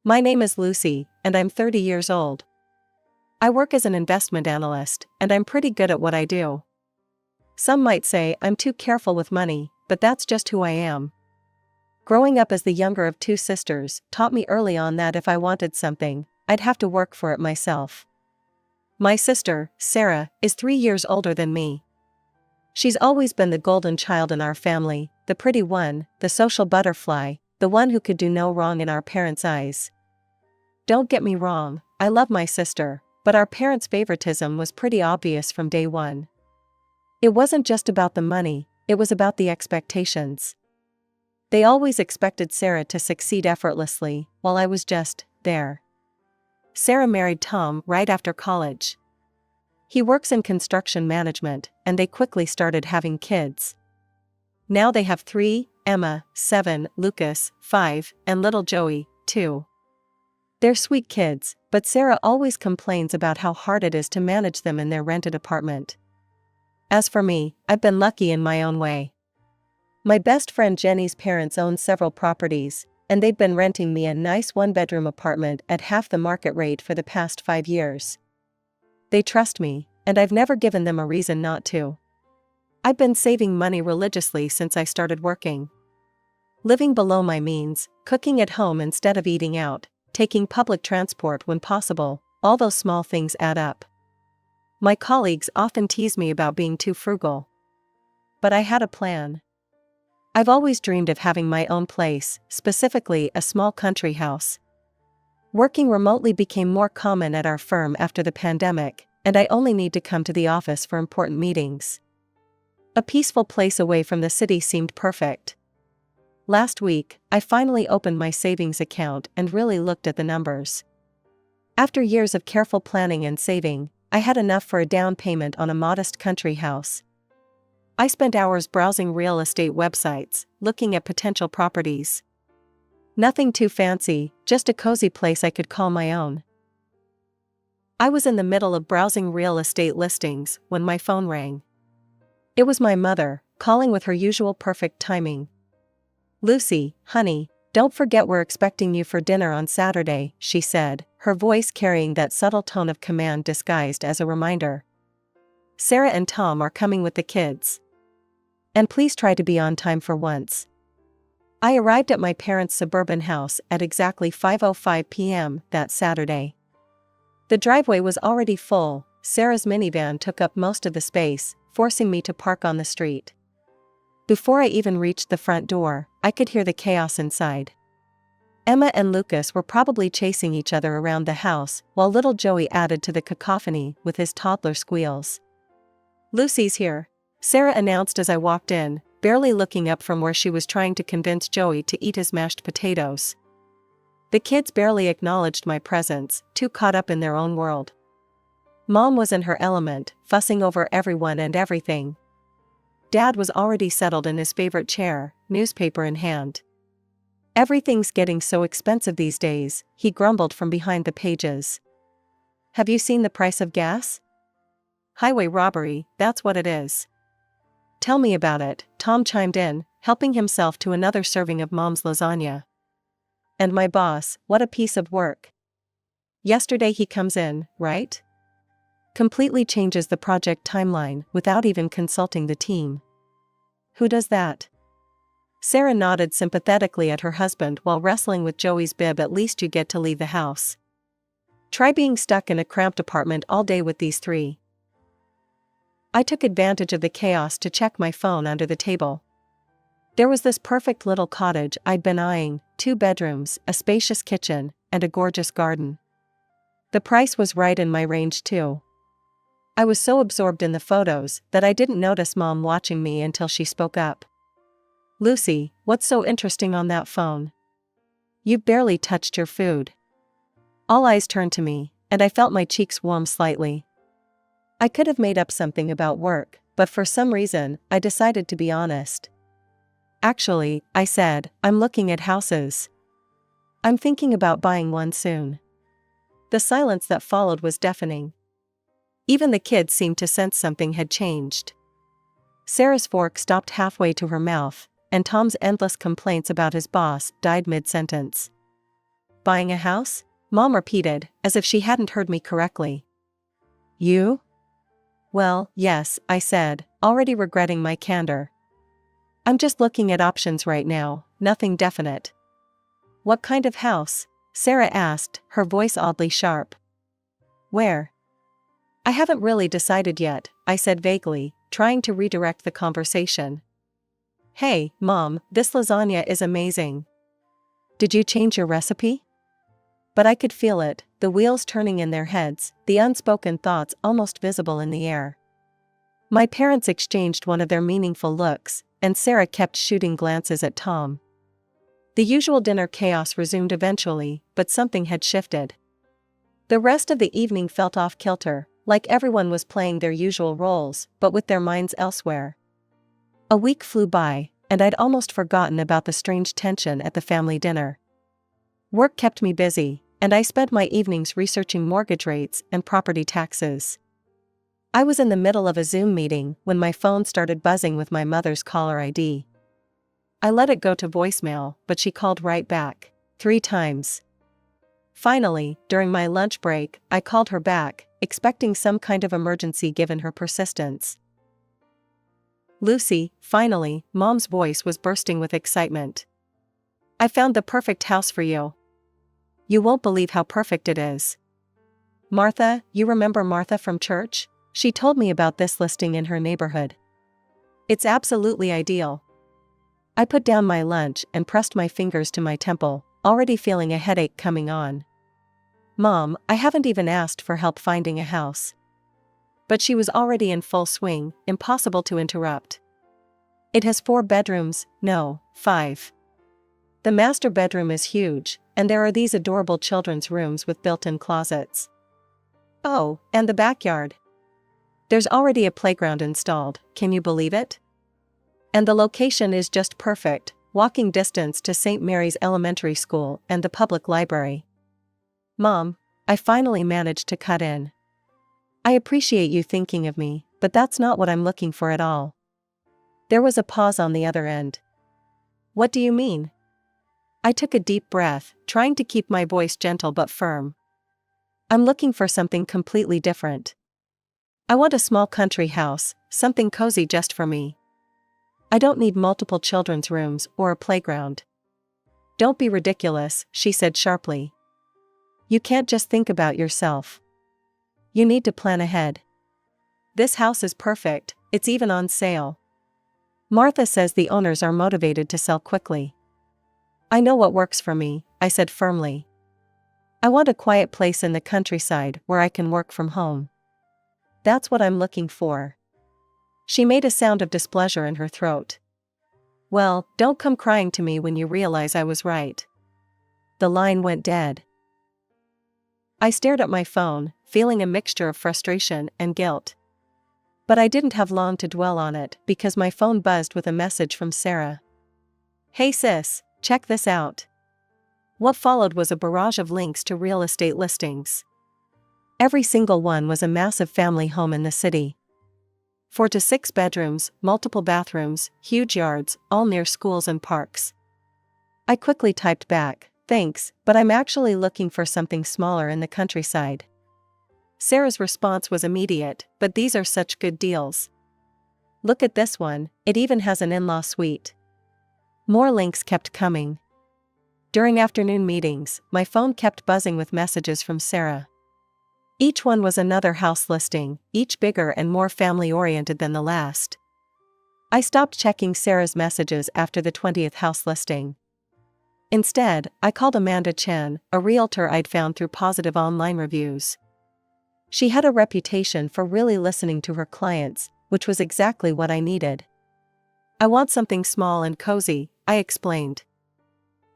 My name is Lucy, and I'm 30 years old. I work as an investment analyst, and I'm pretty good at what I do. Some might say I'm too careful with money, but that's just who I am. Growing up as the younger of two sisters taught me early on that if I wanted something, I'd have to work for it myself. My sister, Sarah, is 3 years older than me. She's always been the golden child in our family, the pretty one, the social butterfly, the one who could do no wrong in our parents' eyes. Don't get me wrong, I love my sister, but our parents' favoritism was pretty obvious from day one. It wasn't just about the money, it was about the expectations. They always expected Sarah to succeed effortlessly, while I was just there. Sarah married Tom right after college. He works in construction management, and they quickly started having kids. Now they have 3, Emma, 7, Lucas, 5, and little Joey, 2. They're sweet kids, but Sarah always complains about how hard it is to manage them in their rented apartment. As for me, I've been lucky in my own way. My best friend Jenny's parents own several properties, and they've been renting me a nice one-bedroom apartment at half the market rate for the past 5 years. They trust me, and I've never given them a reason not to. I've been saving money religiously since I started working. Living below my means, cooking at home instead of eating out, taking public transport when possible, all those small things add up. My colleagues often tease me about being too frugal. But I had a plan. I've always dreamed of having my own place, specifically a small country house. Working remotely became more common at our firm after the pandemic, and I only need to come to the office for important meetings. A peaceful place away from the city seemed perfect. Last week, I finally opened my savings account and really looked at the numbers. After years of careful planning and saving, I had enough for a down payment on a modest country house. I spent hours browsing real estate websites, looking at potential properties. Nothing too fancy, just a cozy place I could call my own. I was in the middle of browsing real estate listings when my phone rang. It was my mother, calling with her usual perfect timing. "Lucy, honey, don't forget we're expecting you for dinner on Saturday," she said, her voice carrying that subtle tone of command disguised as a reminder. "Sarah and Tom are coming with the kids. And please try to be on time for once." I arrived at my parents' suburban house at exactly 5:05 p.m. that Saturday. The driveway was already full. Sarah's minivan took up most of the space, forcing me to park on the street. Before I even reached the front door, I could hear the chaos inside. Emma and Lucas were probably chasing each other around the house, while little Joey added to the cacophony with his toddler squeals. "Lucy's here," Sarah announced as I walked in, barely looking up from where she was trying to convince Joey to eat his mashed potatoes. The kids barely acknowledged my presence, too caught up in their own world. Mom was in her element, fussing over everyone and everything. Dad was already settled in his favorite chair, newspaper in hand. "Everything's getting so expensive these days," he grumbled from behind the pages. "Have you seen the price of gas? Highway robbery, that's what it is." "Tell me about it," Tom chimed in, helping himself to another serving of Mom's lasagna. "And my boss, what a piece of work. Yesterday he comes in, right? Completely changes the project timeline without even consulting the team." "Who does that?" Sarah nodded sympathetically at her husband while wrestling with Joey's bib. "At least you get to leave the house. Try being stuck in a cramped apartment all day with these 3. I took advantage of the chaos to check my phone under the table. There was this perfect little cottage I'd been eyeing, 2 bedrooms, a spacious kitchen, and a gorgeous garden. The price was right in my range too. I was so absorbed in the photos that I didn't notice Mom watching me until she spoke up. "Lucy, what's so interesting on that phone? You've barely touched your food." All eyes turned to me, and I felt my cheeks warm slightly. I could have made up something about work, but for some reason, I decided to be honest. "Actually," I said, "I'm looking at houses. I'm thinking about buying one soon." The silence that followed was deafening. Even the kids seemed to sense something had changed. Sarah's fork stopped halfway to her mouth, and Tom's endless complaints about his boss died mid-sentence. Buying a house? Mom repeated, as if she hadn't heard me correctly. You? Well, yes, I said, already regretting my candor. I'm just looking at options right now, nothing definite. What kind of house? Sarah asked, her voice oddly sharp. Where? I haven't really decided yet, I said vaguely, trying to redirect the conversation. Hey, Mom, this lasagna is amazing. Did you change your recipe? But I could feel it, the wheels turning in their heads, the unspoken thoughts almost visible in the air. My parents exchanged one of their meaningful looks, and Sarah kept shooting glances at Tom. The usual dinner chaos resumed eventually, but something had shifted. The rest of the evening felt off-kilter, like everyone was playing their usual roles, but with their minds elsewhere. A week flew by, and I'd almost forgotten about the strange tension at the family dinner. Work kept me busy, and I spent my evenings researching mortgage rates and property taxes. I was in the middle of a Zoom meeting when my phone started buzzing with my mother's caller ID. I let it go to voicemail, but she called right back, 3 times. Finally, during my lunch break, I called her back, expecting some kind of emergency given her persistence. Lucy, finally, Mom's voice was bursting with excitement. I found the perfect house for you. You won't believe how perfect it is. Martha, you remember Martha from church? She told me about this listing in her neighborhood. It's absolutely ideal. I put down my lunch and pressed my fingers to my temple, already feeling a headache coming on. Mom, I haven't even asked for help finding a house. But she was already in full swing, impossible to interrupt. It has 4 bedrooms, no, 5. The master bedroom is huge, and there are these adorable children's rooms with built-in closets. Oh, and the backyard. There's already a playground installed, can you believe it? And the location is just perfect, walking distance to St. Mary's Elementary School and the public library. Mom, I finally managed to cut in. I appreciate you thinking of me, but that's not what I'm looking for at all. There was a pause on the other end. What do you mean? I took a deep breath, trying to keep my voice gentle but firm. I'm looking for something completely different. I want a small country house, something cozy just for me. I don't need multiple children's rooms or a playground. Don't be ridiculous, she said sharply. You can't just think about yourself. You need to plan ahead. This house is perfect, it's even on sale. Martha says the owners are motivated to sell quickly. I know what works for me, I said firmly. I want a quiet place in the countryside where I can work from home. That's what I'm looking for. She made a sound of displeasure in her throat. Well, don't come crying to me when you realize I was right. The line went dead. I stared at my phone, feeling a mixture of frustration and guilt. But I didn't have long to dwell on it because my phone buzzed with a message from Sarah. Hey sis, check this out. What followed was a barrage of links to real estate listings. Every single one was a massive family home in the city. 4 to 6 bedrooms, multiple bathrooms, huge yards, all near schools and parks. I quickly typed back, thanks, but I'm actually looking for something smaller in the countryside. Sarah's response was immediate, but these are such good deals. Look at this one, it even has an in-law suite. More links kept coming. During afternoon meetings, my phone kept buzzing with messages from Sarah. Each one was another house listing, each bigger and more family-oriented than the last. I stopped checking Sarah's messages after the 20th house listing. Instead, I called Amanda Chen, a realtor I'd found through positive online reviews. She had a reputation for really listening to her clients, which was exactly what I needed. I want something small and cozy, I explained.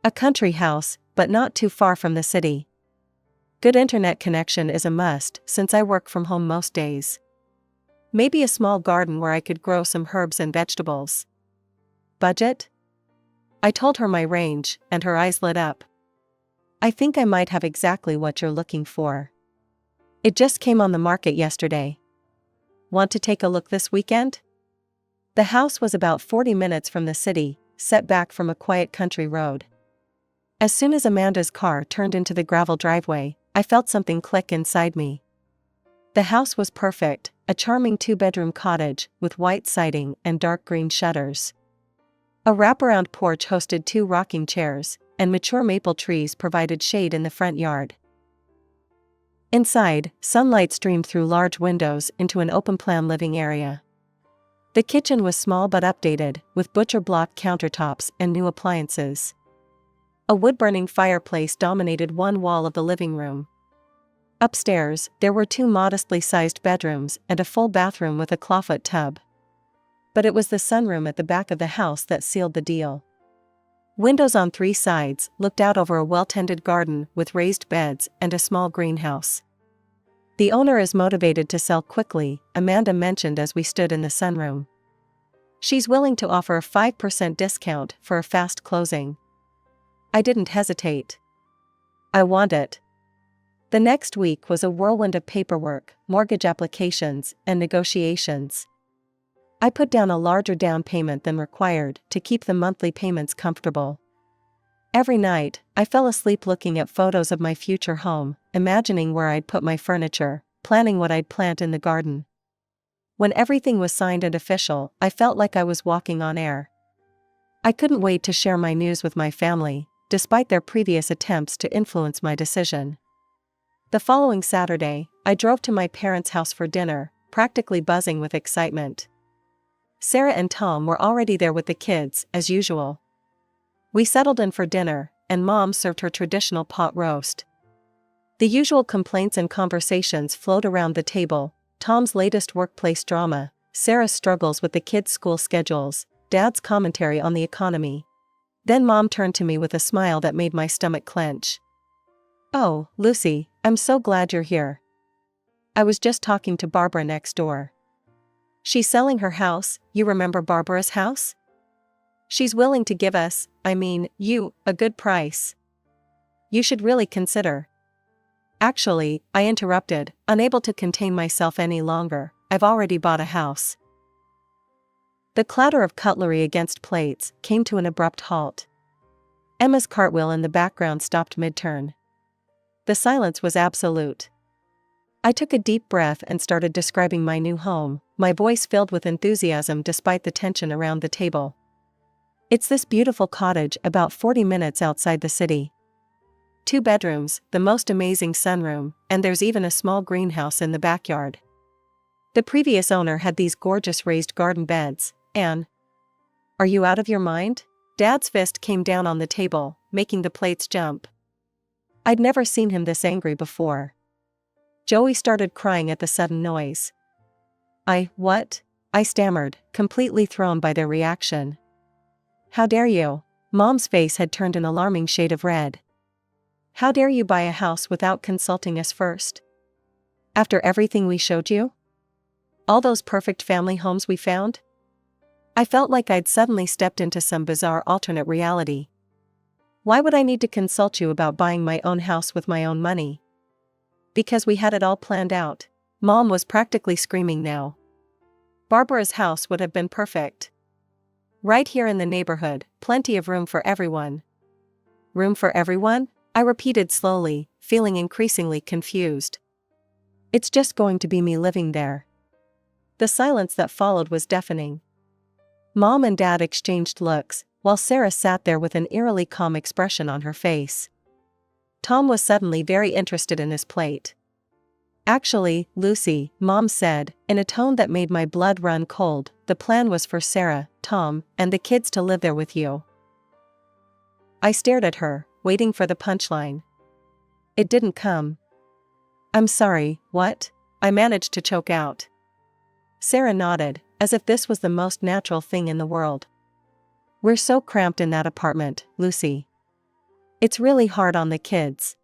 A country house, but not too far from the city. Good internet connection is a must since I work from home most days. Maybe a small garden where I could grow some herbs and vegetables. Budget? I told her my range, and her eyes lit up. I think I might have exactly what you're looking for. It just came on the market yesterday. Want to take a look this weekend? The house was about 40 minutes from the city, set back from a quiet country road. As soon as Amanda's car turned into the gravel driveway, I felt something click inside me. The house was perfect, a charming two-bedroom cottage with white siding and dark green shutters. A wraparound porch hosted 2 rocking chairs, and mature maple trees provided shade in the front yard. Inside, sunlight streamed through large windows into an open-plan living area. The kitchen was small but updated, with butcher-block countertops and new appliances. A wood-burning fireplace dominated one wall of the living room. Upstairs, there were 2 modestly sized bedrooms and a full bathroom with a clawfoot tub. But it was the sunroom at the back of the house that sealed the deal. Windows on 3 sides looked out over a well-tended garden with raised beds and a small greenhouse. The owner is motivated to sell quickly, Amanda mentioned as we stood in the sunroom. She's willing to offer a 5% discount for a fast closing. I didn't hesitate. I want it. The next week was a whirlwind of paperwork, mortgage applications, and negotiations. I put down a larger down payment than required to keep the monthly payments comfortable. Every night, I fell asleep looking at photos of my future home, imagining where I'd put my furniture, planning what I'd plant in the garden. When everything was signed and official, I felt like I was walking on air. I couldn't wait to share my news with my family, despite their previous attempts to influence my decision. The following Saturday, I drove to my parents' house for dinner, practically buzzing with excitement. Sarah and Tom were already there with the kids, as usual. We settled in for dinner, and Mom served her traditional pot roast. The usual complaints and conversations flowed around the table: Tom's latest workplace drama, Sarah's struggles with the kids' school schedules, Dad's commentary on the economy. Then Mom turned to me with a smile that made my stomach clench. "Oh, Lucy, I'm so glad you're here. I was just talking to Barbara next door. She's selling her house. You remember Barbara's house? She's willing to give us, you, a good price. You should really consider." Actually, I interrupted, unable to contain myself any longer. I've already bought a house. The clatter of cutlery against plates came to an abrupt halt. Emma's cartwheel in the background stopped mid-turn. The silence was absolute. I took a deep breath and started describing my new home, my voice filled with enthusiasm despite the tension around the table. "It's this beautiful cottage about 40 minutes outside the city. 2 bedrooms, the most amazing sunroom, and there's even a small greenhouse in the backyard. The previous owner had these gorgeous raised garden beds, and..." "Are you out of your mind?" Dad's fist came down on the table, making the plates jump. I'd never seen him this angry before. Joey started crying at the sudden noise. What? I stammered, completely thrown by their reaction. "How dare you?" Mom's face had turned an alarming shade of red. "How dare you buy a house without consulting us first? After everything we showed you? All those perfect family homes we found?" I felt like I'd suddenly stepped into some bizarre alternate reality. "Why would I need to consult you about buying my own house with my own money?" "Because we had it all planned out." Mom was practically screaming now. "Barbara's house would have been perfect. Right here in the neighborhood, plenty of room for everyone." "Room for everyone?" I repeated slowly, feeling increasingly confused. "It's just going to be me living there." The silence that followed was deafening. Mom and Dad exchanged looks, while Sarah sat there with an eerily calm expression on her face. Tom was suddenly very interested in his plate. "Actually, Lucy," Mom said, in a tone that made my blood run cold, "the plan was for Sarah, Tom, and the kids to live there with you." I stared at her, waiting for the punchline. It didn't come. "I'm sorry, what?" I managed to choke out. Sarah nodded, as if this was the most natural thing in the world. "We're so cramped in that apartment, Lucy. It's really hard on the kids.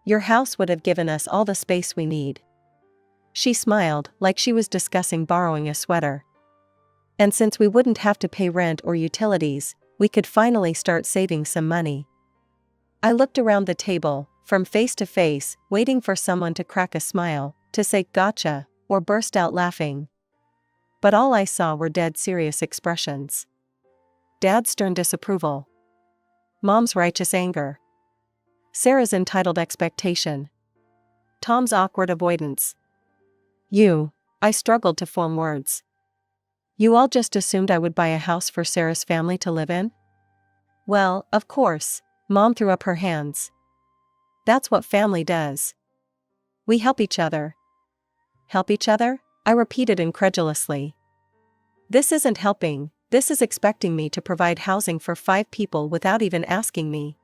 Your house would have given us all the space we need." She smiled, like she was discussing borrowing a sweater. "And since we wouldn't have to pay rent or utilities, we could finally start saving some money." I looked around the table, from face to face, waiting for someone to crack a smile, to say "gotcha," or burst out laughing. But all I saw were dead serious expressions. Dad's stern disapproval. Mom's righteous anger. Sarah's entitled expectation. Tom's awkward avoidance. I struggled to form words. You all just assumed I would buy a house for Sarah's family to live in? Well, of course. Mom threw up her hands. That's what family does. We help each other. Help each other? I repeated incredulously. This isn't helping, this is expecting me to provide housing for 5 people without even asking me.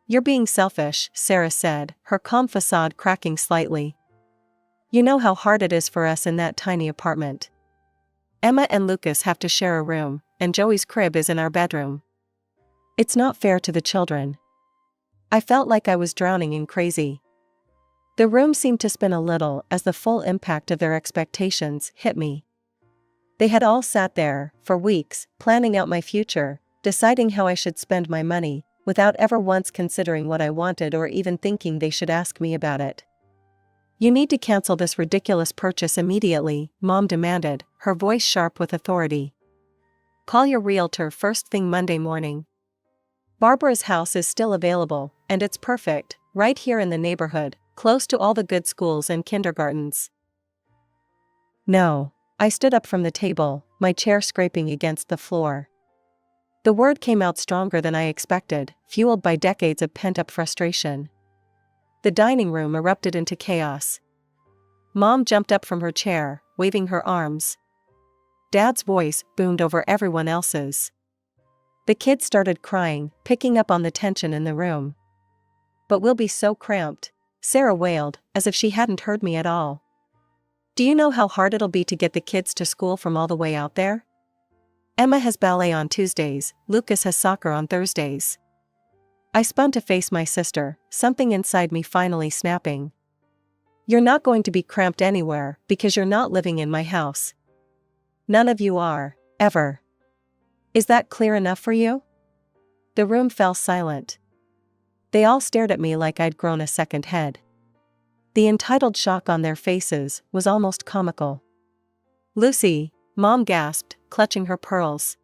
You're being selfish, Sarah said, her calm facade cracking slightly. You know how hard it is for us in that tiny apartment. Emma and Lucas have to share a room, and Joey's crib is in our bedroom. It's not fair to the children. I felt like I was drowning in crazy. The room seemed to spin a little as the full impact of their expectations hit me. They had all sat there, for weeks, planning out my future, deciding how I should spend my money, without ever once considering what I wanted or even thinking they should ask me about it. You need to cancel this ridiculous purchase immediately, Mom demanded, her voice sharp with authority. Call your realtor first thing Monday morning. Barbara's house is still available, and it's perfect, right here in the neighborhood, close to all the good schools and kindergartens. No. I stood up from the table, my chair scraping against the floor. The word came out stronger than I expected, fueled by decades of pent-up frustration. The dining room erupted into chaos. Mom jumped up from her chair, waving her arms. Dad's voice boomed over everyone else's. The kids started crying, picking up on the tension in the room. But we'll be so cramped, Sarah wailed, as if she hadn't heard me at all. Do you know how hard it'll be to get the kids to school from all the way out there? Emma has ballet on Tuesdays, Lucas has soccer on Thursdays. I spun to face my sister, something inside me finally snapping. You're not going to be cramped anywhere, because you're not living in my house. None of you are, ever. Is that clear enough for you? The room fell silent. They all stared at me like I'd grown a second head. The entitled shock on their faces was almost comical. Lucy, Mom gasped, clutching her pearls.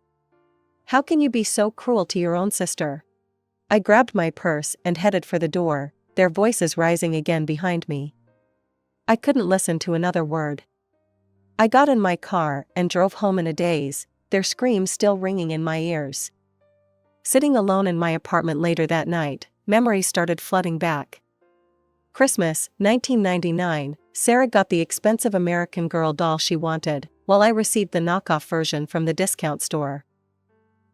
How can you be so cruel to your own sister? I grabbed my purse and headed for the door, their voices rising again behind me. I couldn't listen to another word. I got in my car and drove home in a daze, their screams still ringing in my ears. Sitting alone in my apartment later that night, memories started flooding back. Christmas, 1999, Sarah got the expensive American Girl doll she wanted, while I received the knockoff version from the discount store.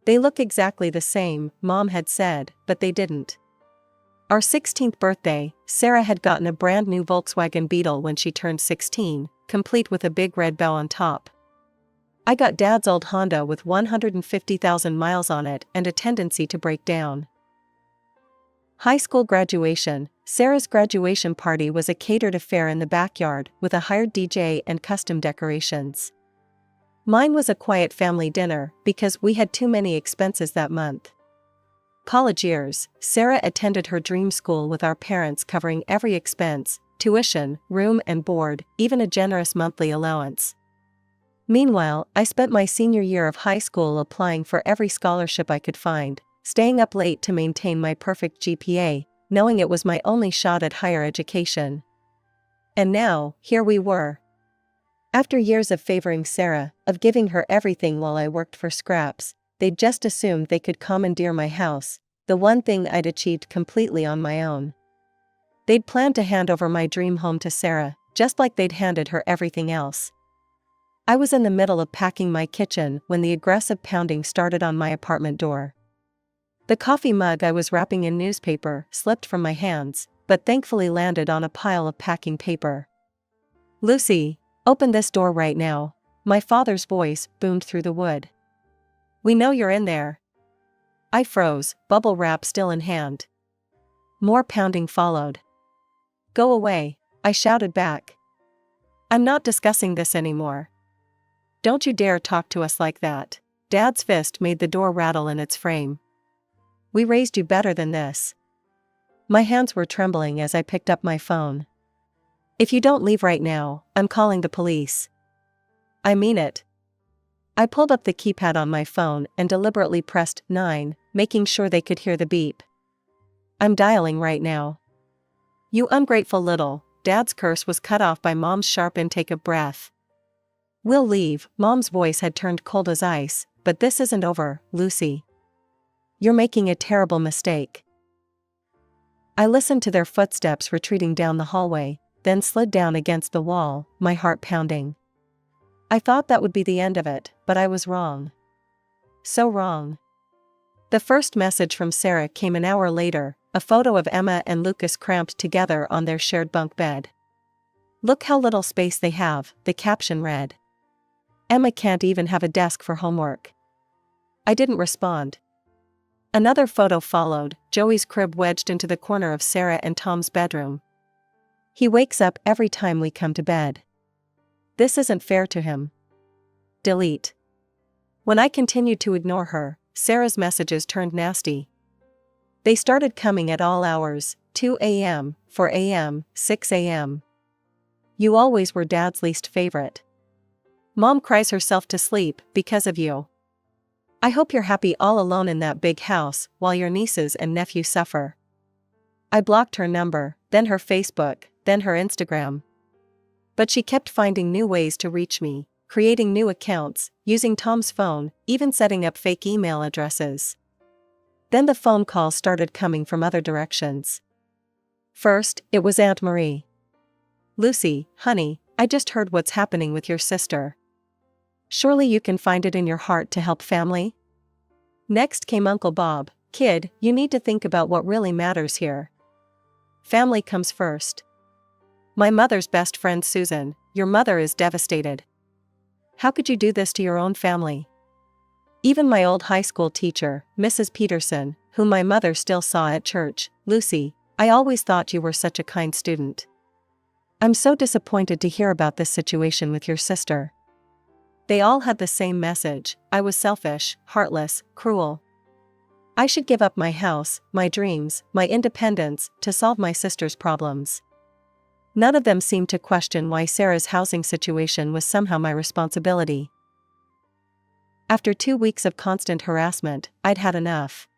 They look exactly the same, Mom had said, but they didn't. Our 16th birthday, Sarah had gotten a brand new Volkswagen Beetle when she turned 16, complete with a big red bow on top. I got Dad's old Honda with 150,000 miles on it and a tendency to break down. High school graduation. Sarah's graduation party was a catered affair in the backyard with a hired DJ and custom decorations. Mine was a quiet family dinner because we had too many expenses that month. College years. Sarah attended her dream school with our parents covering every expense, tuition, room and board, even a generous monthly allowance. Meanwhile, I spent my senior year of high school applying for every scholarship I could find, staying up late to maintain my perfect GPA, knowing it was my only shot at higher education. And now, here we were. After years of favoring Sarah, of giving her everything while I worked for scraps, they'd just assumed they could commandeer my house, the one thing I'd achieved completely on my own. They'd planned to hand over my dream home to Sarah, just like they'd handed her everything else. I was in the middle of packing my kitchen when the aggressive pounding started on my apartment door. The coffee mug I was wrapping in newspaper slipped from my hands, but thankfully landed on a pile of packing paper. Lucy, open this door right now, my father's voice boomed through the wood. We know you're in there. I froze, bubble wrap still in hand. More pounding followed. Go away, I shouted back. I'm not discussing this anymore. Don't you dare talk to us like that. Dad's fist made the door rattle in its frame. We raised you better than this. My hands were trembling as I picked up my phone. If you don't leave right now, I'm calling the police. I mean it. I pulled up the keypad on my phone and deliberately pressed 9, making sure they could hear the beep. I'm dialing right now. You ungrateful little, Dad's curse was cut off by Mom's sharp intake of breath. We'll leave, Mom's voice had turned cold as ice, but this isn't over, Lucy. You're making a terrible mistake. I listened to their footsteps retreating down the hallway, then slid down against the wall, my heart pounding. I thought that would be the end of it, but I was wrong. So wrong. The first message from Sarah came an hour later, a photo of Emma and Lucas cramped together on their shared bunk bed. Look how little space they have, the caption read. Emma can't even have a desk for homework. I didn't respond. Another photo followed, Joey's crib wedged into the corner of Sarah and Tom's bedroom. He wakes up every time we come to bed. This isn't fair to him. Delete. When I continued to ignore her, Sarah's messages turned nasty. They started coming at all hours, 2 a.m., 4 a.m., 6 a.m. You always were Dad's least favorite. Mom cries herself to sleep because of you. I hope you're happy all alone in that big house while your nieces and nephew suffer. I blocked her number, then her Facebook, then her Instagram. But she kept finding new ways to reach me, creating new accounts, using Tom's phone, even setting up fake email addresses. Then the phone calls started coming from other directions. First, it was Aunt Marie. Lucy, honey, I just heard what's happening with your sister. Surely you can find it in your heart to help family? Next came Uncle Bob. Kid, you need to think about what really matters here. Family comes first. My mother's best friend Susan, your mother is devastated. How could you do this to your own family? Even my old high school teacher, Mrs. Peterson, whom my mother still saw at church, Lucy, I always thought you were such a kind student. I'm so disappointed to hear about this situation with your sister. They all had the same message: I was selfish, heartless, cruel. I should give up my house, my dreams, my independence, to solve my sister's problems. None of them seemed to question why Sarah's housing situation was somehow my responsibility. After 2 weeks of constant harassment, I'd had enough.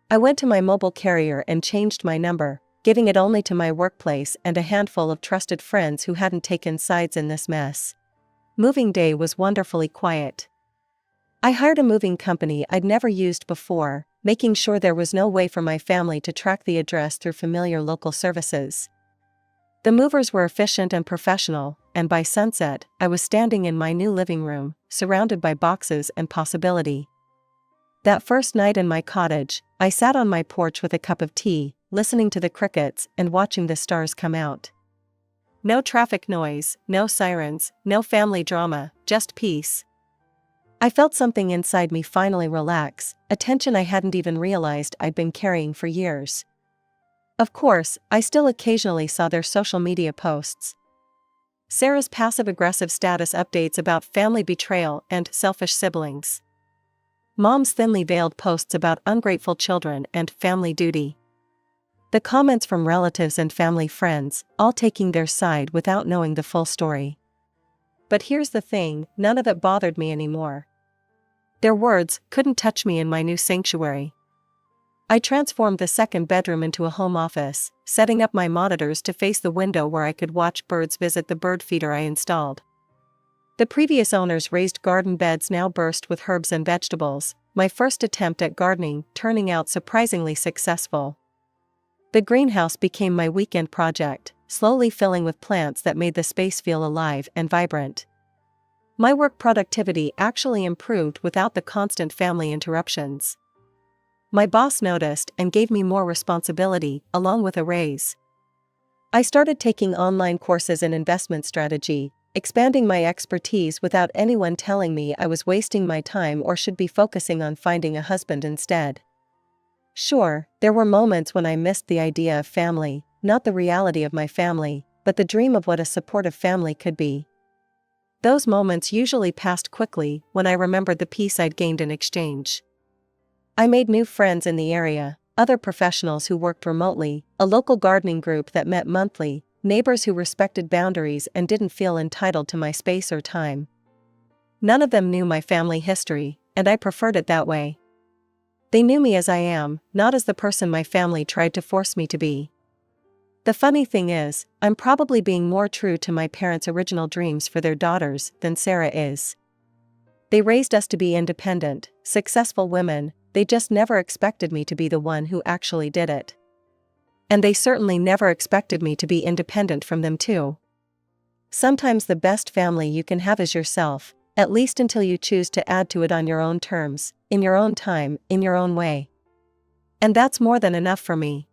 I went to my mobile carrier and changed my number, giving it only to my workplace and a handful of trusted friends who hadn't taken sides in this mess. Moving day was wonderfully quiet. I hired a moving company I'd never used before, making sure there was no way for my family to track the address through familiar local services. The movers were efficient and professional, and by sunset, I was standing in my new living room, surrounded by boxes and possibility. That first night in my cottage, I sat on my porch with a cup of tea, listening to the crickets and watching the stars come out. No traffic noise, no sirens, no family drama, just peace. I felt something inside me finally relax, a tension I hadn't even realized I'd been carrying for years. Of course, I still occasionally saw their social media posts. Sarah's passive-aggressive status updates about family betrayal and selfish siblings. Mom's thinly veiled posts about ungrateful children and family duty. The comments from relatives and family friends, all taking their side without knowing the full story. But here's the thing, none of it bothered me anymore. Their words couldn't touch me in my new sanctuary. I transformed the second bedroom into a home office, setting up my monitors to face the window where I could watch birds visit the bird feeder I installed. The previous owner's raised garden beds now burst with herbs and vegetables, my first attempt at gardening turning out surprisingly successful. The greenhouse became my weekend project, slowly filling with plants that made the space feel alive and vibrant. My work productivity actually improved without the constant family interruptions. My boss noticed and gave me more responsibility, along with a raise. I started taking online courses in investment strategy, expanding my expertise without anyone telling me I was wasting my time or should be focusing on finding a husband instead. Sure, there were moments when I missed the idea of family, not the reality of my family, but the dream of what a supportive family could be. Those moments usually passed quickly when I remembered the peace I'd gained in exchange. I made new friends in the area, other professionals who worked remotely, a local gardening group that met monthly, neighbors who respected boundaries and didn't feel entitled to my space or time. None of them knew my family history, and I preferred it that way. They knew me as I am, not as the person my family tried to force me to be. The funny thing is, I'm probably being more true to my parents' original dreams for their daughters than Sarah is. They raised us to be independent, successful women, they just never expected me to be the one who actually did it. And they certainly never expected me to be independent from them too. Sometimes the best family you can have is yourself, at least until you choose to add to it on your own terms, in your own time, in your own way. And that's more than enough for me.